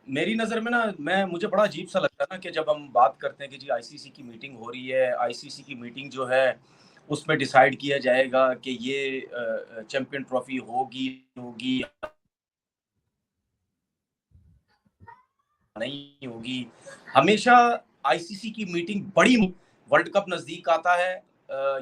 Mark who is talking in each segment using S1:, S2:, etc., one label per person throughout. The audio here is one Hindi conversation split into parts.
S1: मेरी नज़र में ना मुझे बड़ा अजीब सा लगता है ना कि जब हम बात करते हैं कि जी आईसीसी की मीटिंग हो रही है, आईसीसी की मीटिंग जो है उसमें डिसाइड किया जाएगा कि ये चैंपियन ट्रॉफी होगी होगी नहीं होगी। हमेशा आईसीसी की मीटिंग बड़ी वर्ल्ड कप नज़दीक आता है,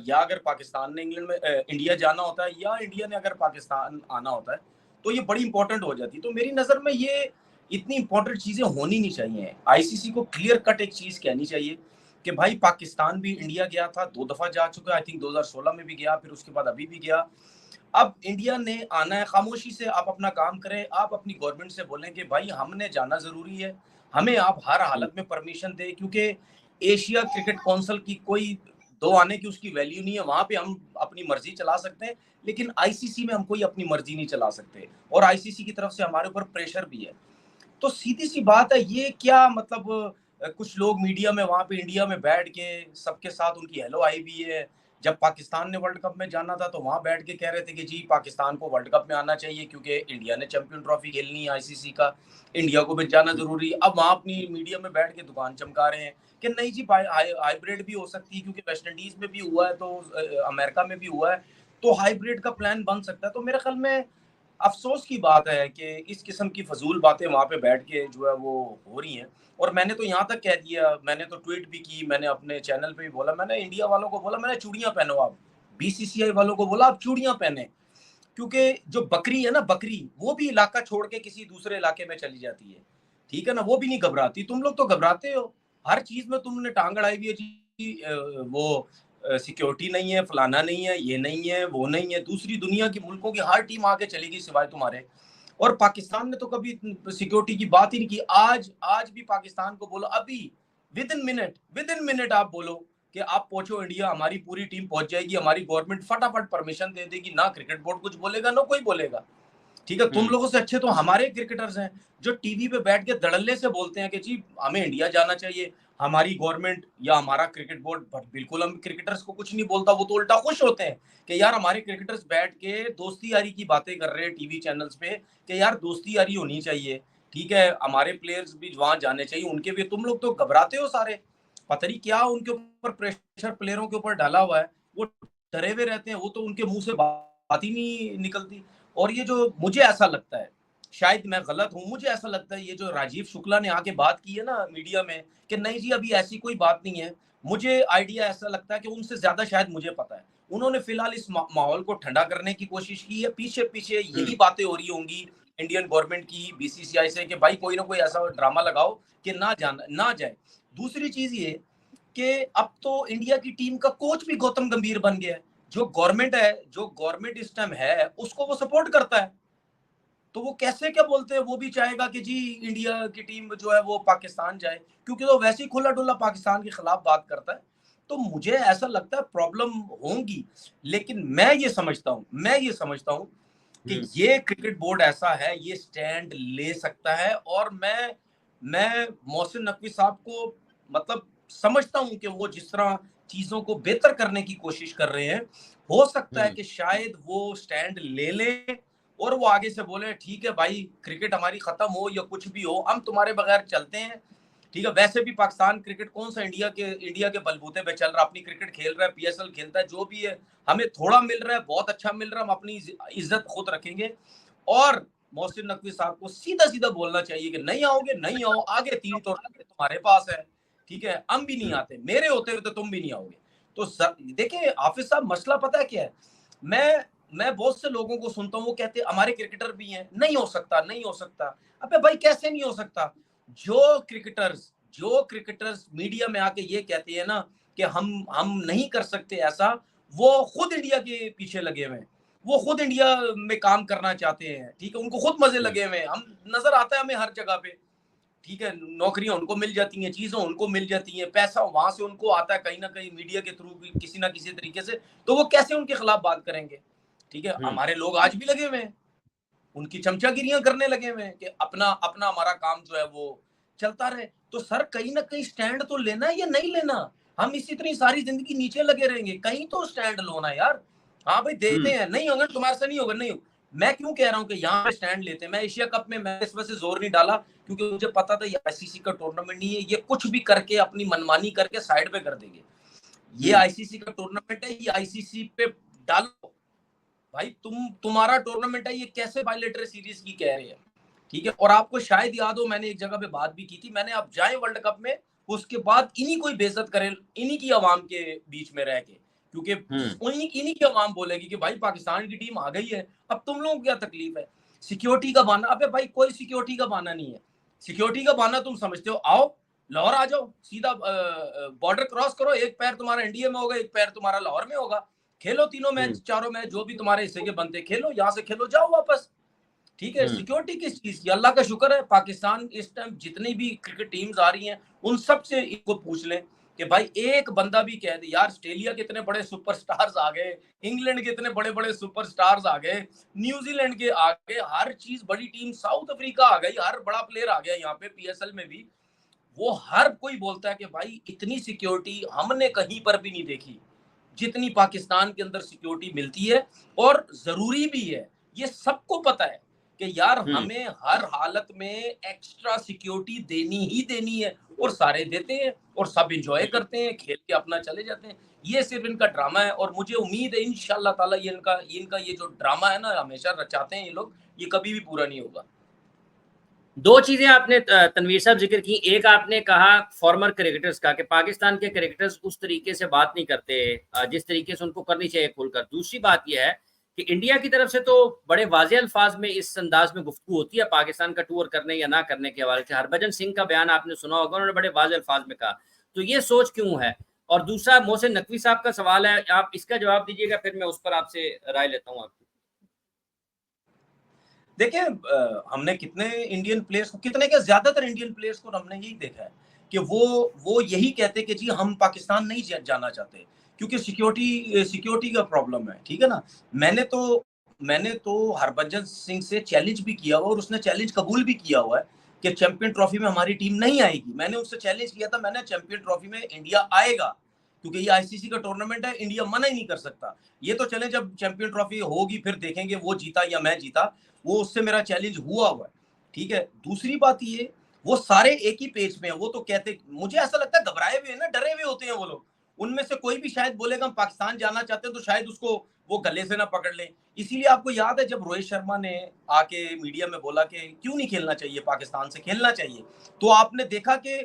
S1: या अगर पाकिस्तान ने इंडिया जाना होता है या इंडिया ने अगर पाकिस्तान आना होता है, तो ये बड़ी इंपॉर्टेंट हो जाती है। तो मेरी नज़र में ये इतनी इंपॉर्टेंट चीज़ें होनी नहीं चाहिए। आईसीसी को क्लियर कट एक चीज़ कहनी चाहिए कि भाई पाकिस्तान भी इंडिया गया था, 2 दफ़ा जा चुका है, आई थिंक 2016 में भी गया, फिर उसके बाद अभी भी गया। अब इंडिया ने आना है, खामोशी से आप अपना काम करें, आप अपनी गवर्नमेंट से बोलें कि भाई हमने जाना ज़रूरी है, हमें आप हर हालत में परमिशन दें, क्योंकि एशिया क्रिकेट काउंसिल की कोई दो आने की उसकी वैल्यू नहीं है। वहाँ पे हम अपनी मर्जी चला सकते हैं, लेकिन आईसीसी में हम कोई अपनी मर्जी नहीं चला सकते, और आईसीसी की तरफ से हमारे ऊपर प्रेशर भी है। तो सीधी-सी बात है, ये क्या मतलब कुछ लोग मीडिया में वहाँ पे इंडिया में बैठ के सबके साथ उनकी हेलो हाय भी है। जब पाकिस्तान ने वर्ल्ड कप में जाना था, तो वहाँ बैठ के कह रहे थे कि जी पाकिस्तान को वर्ल्ड कप में आना चाहिए क्योंकि इंडिया ने चैंपियन ट्रॉफी खेलनी है आईसीसी का, इंडिया को भी जाना ज़रूरी है। अब वहाँ अपनी मीडिया में बैठ के दुकान चमका रहे हैं कि नहीं जी हाइब्रिड भी हो सकती है, क्योंकि वेस्ट इंडीज़ में भी हुआ है, तो अमेरिका में भी हुआ है, तो हाइब्रिड का प्लान बन सकता है। तो मेरे ख्याल में अफ़सोस की बात है कि इस किस्म की फ़ज़ूल बातें वहाँ पे बैठ के जो है वो हो रही हैं। और मैंने तो यहाँ तक कह दिया, मैंने तो ट्वीट भी की, मैंने अपने चैनल पे भी बोला, मैंने इंडिया वालों को बोला, मैंने चूड़ियाँ पहनो आप। बीसीसीआई वालों को बोला आप चूड़ियाँ पहने, क्योंकि जो बकरी है ना बकरी, वो भी इलाका छोड़ के किसी दूसरे इलाके में चली जाती है। ठीक है ना? वो भी नहीं घबराती, तुम लोग तो घबराते हो। हर चीज़ में तुमने टाँग अड़ाई हुई है जी, वो सिक्योरिटी नहीं है, फलाना नहीं है, ये नहीं है, वो नहीं है। दूसरी दुनिया की मुल्कों की हर टीम आके चलेगी सिवाय तुम्हारे। और पाकिस्तान ने तो कभी सिक्योरिटी की बात ही नहीं की। आज आज भी पाकिस्तान को बोलो अभी, विद इन मिनट आप बोलो कि आप पहुंचो इंडिया, हमारी पूरी टीम पहुंच जाएगी, हमारी गवर्नमेंट फटाफट परमिशन दे देगी, ना क्रिकेट बोर्ड कुछ बोलेगा ना कोई बोलेगा। ठीक है, तुम
S2: हम्म।
S1: लोगों से अच्छे तो हमारे क्रिकेटर्स हैं, जो टीवी पे बैठ के धड़ल्ले से बोलते हैं कि जी हमें इंडिया जाना चाहिए, हमारी गवर्नमेंट या हमारा क्रिकेट बोर्ड बिल्कुल हम क्रिकेटर्स को कुछ नहीं बोलता, वो तो उल्टा खुश होते हैं कि यार हमारे क्रिकेटर्स बैठ के दोस्ती यारी की बातें कर रहे हैं टीवी चैनल्स पे कि यार दोस्ती यारी होनी चाहिए। ठीक है, हमारे प्लेयर्स भी वहां जाने चाहिए, उनके भी। तुम लोग तो घबराते हो सारे, पता नहीं क्या उनके ऊपर प्रेशर प्लेयरों के ऊपर डाला हुआ है, वो डरे हुए रहते हैं, वो तो उनके मुंह से बात ही नहीं निकलती। और ये जो मुझे ऐसा लगता है, शायद मैं गलत हूँ, मुझे ऐसा लगता है ये जो राजीव शुक्ला ने आके बात की है ना मीडिया में कि नहीं जी अभी ऐसी कोई बात नहीं है, मुझे आइडिया ऐसा लगता है कि उनसे ज्यादा शायद मुझे पता है। उन्होंने फिलहाल इस माहौल को ठंडा करने की कोशिश की है, पीछे पीछे यही बातें हो रही होंगी इंडियन गवर्नमेंट की, बीसीसीआई से कि भाई कोई ना कोई ऐसा ड्रामा लगाओ कि ना जाए। दूसरी चीज ये कि अब तो इंडिया की टीम का कोच भी गौतम गंभीर बन गया है। जो गवर्नमेंट इस टाइम है उसको वो सपोर्ट करता है, तो वो कैसे क्या बोलते हैं, वो भी चाहेगा कि जी इंडिया की टीम जो है वो पाकिस्तान जाए, क्योंकि वो वैसे ही खुला डुला पाकिस्तान के खिलाफ बात करता है। तो मुझे ऐसा लगता है प्रॉब्लम होंगी, लेकिन मैं ये समझता हूँ कि
S2: हम्म।
S1: ये क्रिकेट बोर्ड ऐसा है, ये स्टैंड ले सकता है। और मैं मोहसिन नकवी साहब को मतलब समझता हूँ कि वो जिस तरह चीजों को बेहतर करने की कोशिश कर रहे हैं, हो सकता है
S2: हम्म।
S1: कि शायद वो स्टैंड ले लें और वो आगे से बोले ठीक है भाई, क्रिकेट हमारी खत्म हो या कुछ भी हो, हम तुम्हारे बगैर चलते हैं। ठीक है, वैसे भी पाकिस्तान क्रिकेट कौन सा इंडिया के बलबूते पे चल रहा है, अपनी क्रिकेट खेल रहा है, पीएसएल खेलता है, जो भी है, हमें थोड़ा मिल रहा है, बहुत अच्छा मिल रहा है, हम अपनी इज्जत खुद रखेंगे। और मोहसिन नकवी साहब को सीधा सीधा बोलना चाहिए कि नहीं आओगे, नहीं आओ, आगे 3 टूर्नामेंट तुम्हारे पास है। ठीक है, हम भी नहीं
S2: हम्म।
S1: आते, मेरे होते हुए तो तुम भी नहीं आओगे। तो देखिए हाफिज साहब, मसला पता है क्या है, मैं मैं बहुत से लोगों को सुनता हूँ, वो कहते हैं हमारे क्रिकेटर भी हैं, नहीं हो सकता, नहीं हो सकता। अबे भाई कैसे नहीं हो सकता? जो क्रिकेटर्स मीडिया में आके ये कहते हैं ना कि हम नहीं कर सकते ऐसा, वो खुद इंडिया के पीछे लगे हुए हैं, वो खुद इंडिया में काम करना चाहते हैं। ठीक है, उनको खुद मजे
S2: हम्म।
S1: लगे हुए हैं, हम नजर आता है हमें हर जगह पे। ठीक है, नौकरियां उनको मिल जाती हैं, चीजें उनको मिल जाती हैं, पैसा वहां से उनको आता है कहीं ना कहीं मीडिया के थ्रू भी, किसी ना किसी तरीके से। तो वो कैसे उनके खिलाफ बात करेंगे? ठीक है,
S2: हम्म।
S1: हमारे लोग आज भी लगे हुए हैं, उनकी चमचागिरियां करने लगे हुए हैं कि अपना अपना हमारा काम जो है वो चलता रहे। तो सर कहीं ना कहीं स्टैंड तो लेना है या नहीं लेना? हम इसी इतनी सारी जिंदगी नीचे लगे रहेंगे, कहीं तो स्टैंड लो ना यार। हाँ भाई देते
S2: हम्म।
S1: हैं, नहीं होगा तुम्हारे से नहीं होगा, नहीं होगा। मैं क्यों कह रहा हूँ कि यहाँ पे स्टैंड लेते हैं। मैं एशिया कप में मैं इस वजह से जोर नहीं डाला क्योंकि मुझे पता था ये आईसीसी का टूर्नामेंट नहीं है, ये कुछ भी करके अपनी मनमानी करके साइड पे कर देंगे। ये आईसीसी का टूर्नामेंट है, ये आईसीसी पे डालो भाई, तुम्हारा टूर्नामेंट है, ये कैसे बायलैटरल सीरीज की कह रहे हैं, ठीक है। और आपको शायद याद हो, मैंने एक जगह पे बात भी की थी, मैंने आप जाए वर्ल्ड कप में, उसके बाद इन्हीं को बेइज्जत करे, इन्हीं की आवाम के बीच में रह के, क्योंकि इन्हीं की आवाम बोलेगी कि भाई पाकिस्तान की टीम आ गई है, अब तुम लोगों को क्या तकलीफ है। सिक्योरिटी का बहाना, अबे भाई कोई सिक्योरिटी का बहाना नहीं है। सिक्योरिटी का बहाना तुम समझते हो, आओ लाहौर आ जाओ, सीधा बॉर्डर क्रॉस करो, एक पैर तुम्हारा इंडिया में होगा, एक पैर तुम्हारा लाहौर में होगा, खेलो तीनों मैच, चारों मैच जो भी तुम्हारे हिस्से के बनते, खेलो, यहाँ से खेलो, जाओ वापस, ठीक है। सिक्योरिटी किस चीज की, अल्लाह का शुक्र है पाकिस्तान इस टाइम जितनी भी क्रिकेट टीम्स आ रही हैं उन सब से इनको पूछ लें कि भाई एक बंदा भी कह दे यार ऑस्ट्रेलिया के इतने बड़े सुपरस्टार्स आ गए, इंग्लैंड के इतने बड़े बड़े सुपरस्टार्स आ गए, न्यूजीलैंड के आ गए, हर चीज बड़ी टीम, साउथ अफ्रीका आ गई, हर बड़ा प्लेयर आ गया यहाँ पे पीएसएल में भी, वो हर कोई बोलता है कि भाई इतनी सिक्योरिटी हमने कहीं पर भी नहीं देखी जितनी पाकिस्तान के अंदर सिक्योरिटी मिलती है, और जरूरी भी है, ये सबको पता है कि यार हमें हर हालत में एक्स्ट्रा सिक्योरिटी देनी ही देनी है, और सारे देते हैं और सब एंजॉय करते हैं, खेल के अपना चले जाते हैं। ये सिर्फ इनका ड्रामा है, और मुझे उम्मीद है इंशाल्लाह ताला ये इनका ये जो ड्रामा है ना हमेशा रचाते हैं ये लोग, ये कभी भी पूरा नहीं होगा।
S2: दो चीजें आपने तनवीर साहब जिक्र की, एक आपने कहा फॉर्मर क्रिकेटर्स का कि पाकिस्तान के क्रिकेटर्स उस तरीके से बात नहीं करते जिस तरीके से उनको करनी चाहिए खुलकर। दूसरी बात यह है कि इंडिया की तरफ से तो बड़े वाज़ेह अल्फाज में इस अंदाज में गुफ्तगू होती है पाकिस्तान का टूर करने या ना करने के हवाले से। हरभजन सिंह का बयान आपने सुना होगा, उन्होंने बड़े वाज़ेह अल्फाज में कहा, तो ये सोच क्यों है। और दूसरा मोहसिन नकवी साहब का सवाल है, आप इसका जवाब दीजिएगा, फिर मैं उस पर आपसे राय लेता हूँ आपकी।
S1: देखिए हमने कितने इंडियन प्लेयर्स को, कितने क्या ज्यादातर इंडियन प्लेयर्स को हमने यही देखा है कि वो यही कहते कि जी हम पाकिस्तान नहीं जाना चाहते क्योंकि सिक्योरिटी का प्रॉब्लम है, ठीक है ना। मैंने तो हरभजन सिंह से चैलेंज भी किया हुआ और उसने चैलेंज कबूल भी किया हुआ है कि चैंपियन ट्रॉफी में हमारी टीम नहीं आएगी। मैंने उससे चैलेंज किया था, मैंने चैंपियन ट्रॉफी में इंडिया आएगा क्योंकि ये आईसीसी का टूर्नामेंट है, इंडिया मना ही नहीं कर सकता। ये तो चले जब चैंपियन ट्रॉफी होगी फिर देखेंगे वो जीता या मैं जीता, वो उससे मेरा चैलेंज हुआ है, ठीक है। दूसरी बात ये, वो सारे एक ही पेज में है, वो तो कहते, मुझे ऐसा लगता है घबराए हुए हैं ना, डरे हुए होते हैं वो लोग। उनमें से कोई भी शायद बोलेगा हम पाकिस्तान जाना चाहते हैं तो शायद उसको वो गले से ना पकड़ ले। इसीलिए आपको याद है जब रोहित शर्मा ने आके मीडिया में बोला कि क्यों नहीं खेलना चाहिए, पाकिस्तान से खेलना चाहिए, तो आपने देखा कि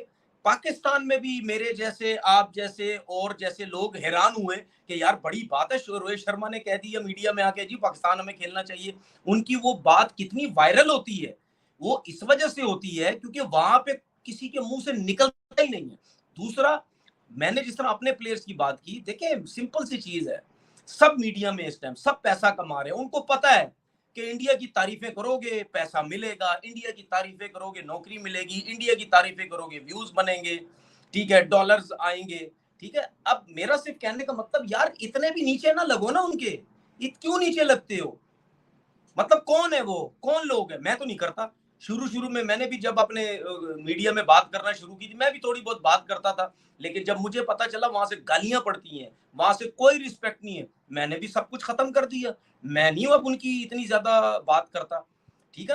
S1: पाकिस्तान में भी मेरे जैसे, आप जैसे और जैसे लोग हैरान हुए कि यार बड़ी बात है, रोहित शर्मा ने कह दी है मीडिया में आके जी पाकिस्तान हमें खेलना चाहिए। उनकी वो बात कितनी वायरल होती है, वो इस वजह से होती है क्योंकि वहां पे किसी के मुंह से निकलता ही नहीं है। दूसरा, मैंने जिस तरह अपने प्लेयर्स की बात की, देखिए सिंपल सी चीज है, सब मीडिया में इस टाइम सब पैसा कमा रहे हैं, उनको पता है कि इंडिया की तारीफें करोगे पैसा मिलेगा, इंडिया की तारीफें करोगे नौकरी मिलेगी, इंडिया की तारीफें करोगे व्यूज बनेंगे, ठीक है, डॉलर्स आएंगे, ठीक है। अब मेरा सिर्फ कहने का मतलब यार इतने भी नीचे ना लगो ना उनके, क्यों नीचे लगते हो, मतलब कौन है वो, कौन लोग है, मैं तो नहीं करता। शुरू में मैंने भी जब अपने मीडिया में बात करना शुरू की थी, मैं भी थोड़ी बहुत बात करता था, लेकिन जब मुझे पता चला वहां से गालियां पड़ती हैं, वहां से कोई रिस्पेक्ट नहीं है, मैंने भी सब कुछ खत्म कर दिया। मैं नहीं अब उनकी इतनी ज्यादा बात करता, ठीक है ना।